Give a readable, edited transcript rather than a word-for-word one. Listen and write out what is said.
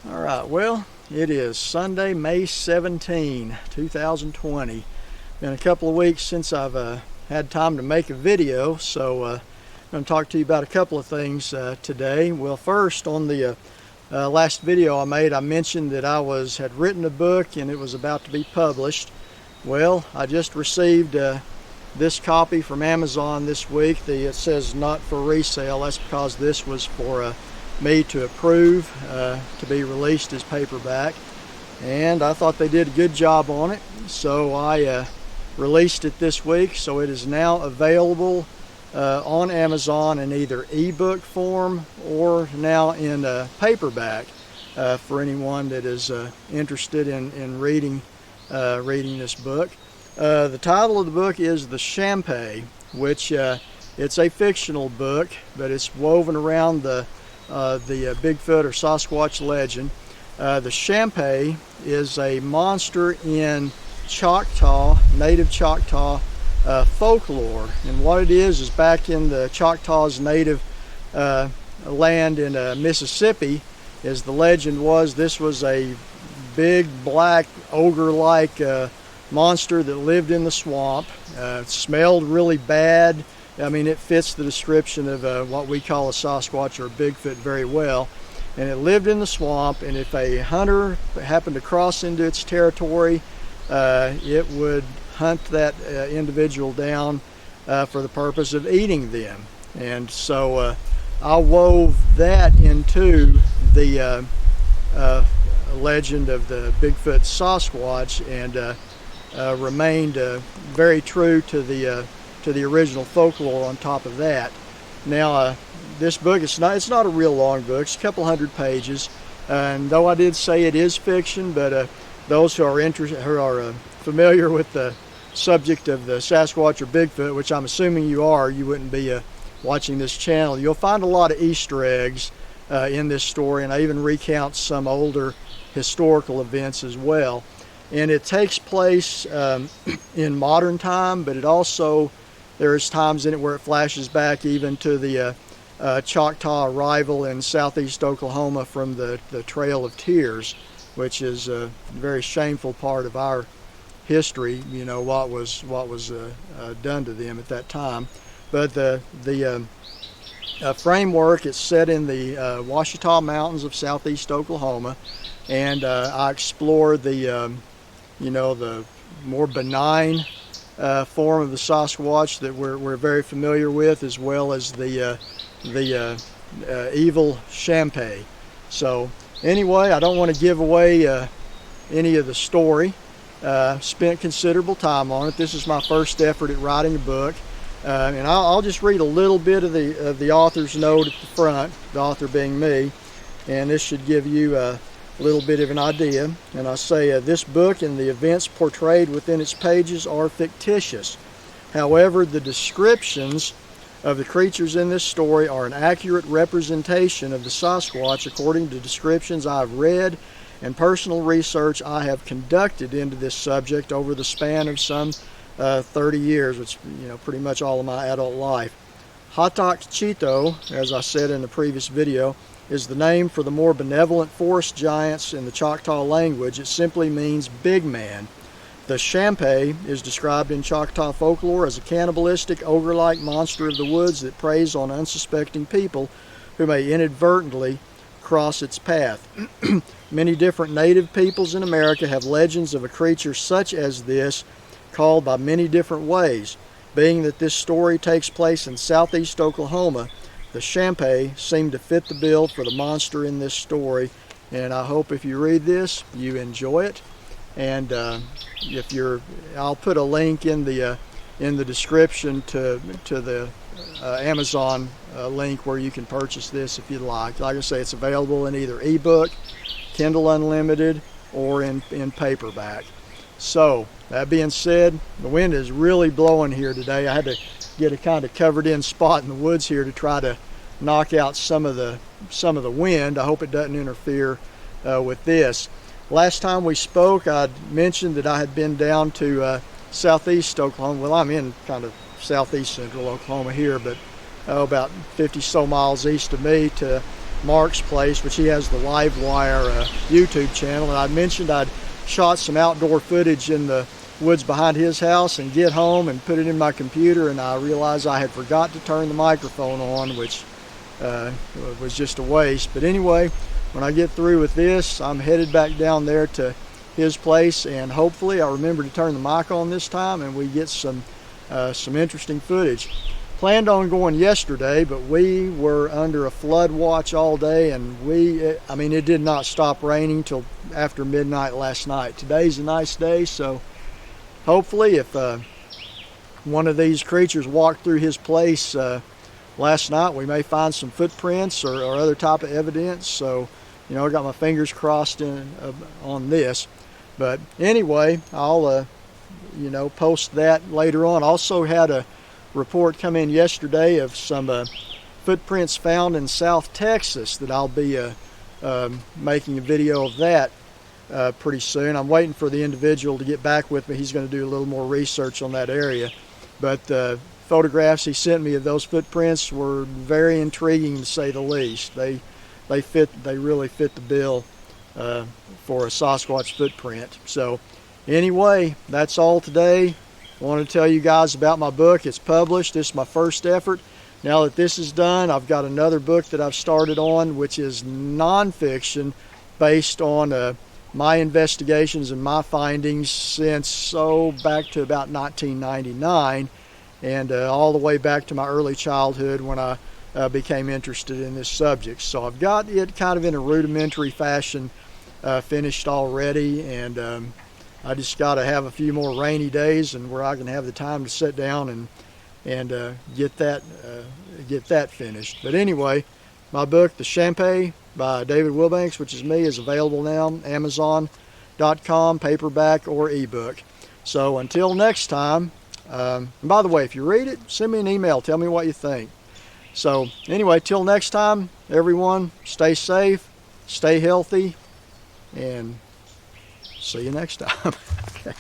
Alright, well, it is Sunday, May 17, 2020. Been a couple of weeks since I've had time to make a video, so I'm going to talk to you about a couple of things today. Well, first, on the last video I made, I mentioned that I had written a book and it was about to be published. Well, I just received this copy from Amazon this week. It says not for resale. That's because this was for me to approve to be released as paperback, and I thought they did a good job on it, so I released it this week. So it is now available on Amazon in either ebook form or now in paperback for anyone that is interested in reading this book. The title of the book is The Shampe, which it's a fictional book, but it's woven around the Bigfoot or Sasquatch legend. The Shampe is a monster in Choctaw, native Choctaw folklore, and what it is back in the Choctaws' native land in Mississippi, is the legend was this was a big black ogre-like monster that lived in the swamp. Smelled really bad. I mean, it fits the description of what we call a Sasquatch or a Bigfoot very well. And it lived in the swamp, and if a hunter happened to cross into its territory, it would hunt that individual down for the purpose of eating them. And so I wove that into the legend of the Bigfoot Sasquatch, and remained very true to the original folklore on top of that. Now, this book, it's not a real long book. It's a couple hundred pages, and though I did say it is fiction, but those who are familiar with the subject of the Sasquatch or Bigfoot, which I'm assuming you are, you wouldn't be watching this channel. You'll find a lot of Easter eggs in this story, and I even recount some older historical events as well. And it takes place in modern time, but it also, there's times in it where it flashes back even to the Choctaw arrival in southeast Oklahoma from the Trail of Tears, which is a very shameful part of our history. You know what was done to them at that time. But the framework, it's set in the Ouachita Mountains of southeast Oklahoma, and I explore the the more benign form of the Sasquatch that we're very familiar with, as well as the evil Shampe. So anyway, I don't want to give away any of the story. Spent considerable time on it. This is my first effort at writing a book, and I'll just read a little bit of the author's note at the front, the author being me, and this should give you a little bit of an idea. And I say, this book and the events portrayed within its pages are fictitious. However, the descriptions of the creatures in this story are an accurate representation of the Sasquatch according to descriptions I've read and personal research I have conducted into this subject over the span of some 30 years, which pretty much all of my adult life. Hatak Chito, as I said in the previous video, is the name for the more benevolent forest giants in the Choctaw language. It simply means big man. The Shampe is described in Choctaw folklore as a cannibalistic, ogre-like monster of the woods that preys on unsuspecting people who may inadvertently cross its path. Many different native peoples in America have legends of a creature such as this, called by many different ways. Being that this story takes place in southeast Oklahoma, the Shampe seemed to fit the bill for the monster in this story, and I hope if you read this, you enjoy it. And I'll put a link in the description to the Amazon link where you can purchase this if you'd like. Like I say, it's available in either ebook, Kindle Unlimited, or in paperback. So that being said, the wind is really blowing here today. I had to get a kind of covered in spot in the woods here to try to knock out some of the wind. I hope it doesn't interfere with this. Last time we spoke, I mentioned that I had been down to southeast Oklahoma. Well, I'm in kind of southeast central Oklahoma here, but about 50 so miles east of me, to Mark's place, which he has the Livewire YouTube channel, and I mentioned I'd shot some outdoor footage in the woods behind his house and get home and put it in my computer, and I realized I had forgot to turn the microphone on, which was just a waste. But anyway, when I get through with this, I'm headed back down there to his place, and hopefully I remember to turn the mic on this time and we get some interesting footage. Planned on going yesterday, but we were under a flood watch all day, and I mean, it did not stop raining till after midnight last night. Today's a nice day, so hopefully if one of these creatures walked through his place last night, we may find some footprints or other type of evidence. So, you know, I got my fingers crossed on this. But anyway, I'll you know, post that later on. Also had a report come in yesterday of some footprints found in South Texas that I'll be making a video of that pretty soon. I'm waiting for the individual to get back with me. He's going to do a little more research on that area. But the photographs he sent me of those footprints were very intriguing, to say the least. They really fit the bill for a Sasquatch footprint. So anyway, that's all today. I want to tell you guys about my book. It's published. This is my first effort. Now that this is done, I've got another book that I've started on, which is nonfiction based on my investigations and my findings since back to about 1999, and all the way back to my early childhood when I became interested in this subject. So I've got it kind of in a rudimentary fashion finished already, and I just got to have a few more rainy days and where I can have the time to sit down and get that finished. But anyway, my book, The Shampe by David Wilbanks, which is me, is available now, Amazon.com, paperback or ebook. So until next time, and by the way, if you read it, send me an email. Tell me what you think. So anyway, till next time, everyone, stay safe, stay healthy, and see you next time. Okay.